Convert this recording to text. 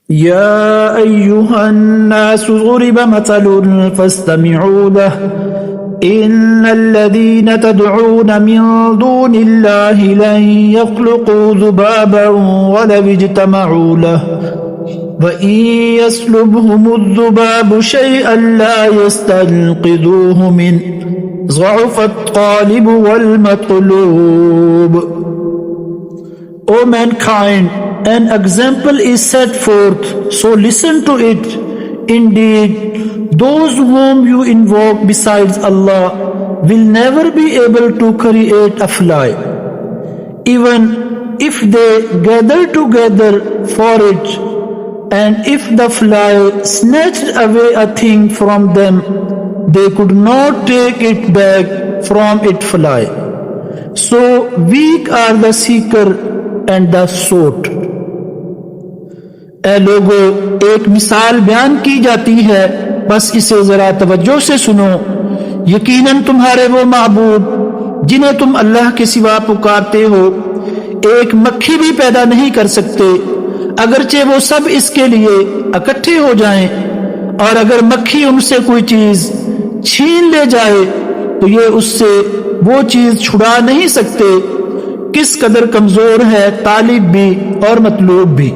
या अय्युहन्नासु ज़ुरिब मसलुन फस्तमिऊ लह इन्नल्लज़ीन तदऊन मिन दूनिल्लाहि लन यख्लुक़ू ज़ुबाबन वलव इज्तमऊ लह व इन यस्लुबहुमुज़्ज़ुबाबु शयअन ला यस्तनक़िज़ूहु मिन ज़अफ़त तालिब वल मतलूब। O mankind, an example is set forth, so listen to it. Indeed, those whom you invoke besides Allah will never be able to create a fly, even if they gather together for it. And if the fly snatched away a thing from them, they could not take it back from its fly. So weak are the seeker and the sought. ए लोगो, एक मिसाल बयान की जाती है, बस इसे जरा तवज्जो से सुनो। यकीनन तुम्हारे वो माबूद जिन्हें तुम अल्लाह के सिवा पुकारते हो एक मक्खी भी पैदा नहीं कर सकते, अगरचे वो सब इसके लिए इकट्ठे हो जाएं। और अगर मक्खी उनसे कोई चीज छीन ले जाए तो ये उससे वो चीज छुड़ा नहीं सकते। किस कदर कमजोर है तालिब भी और मतलूब भी।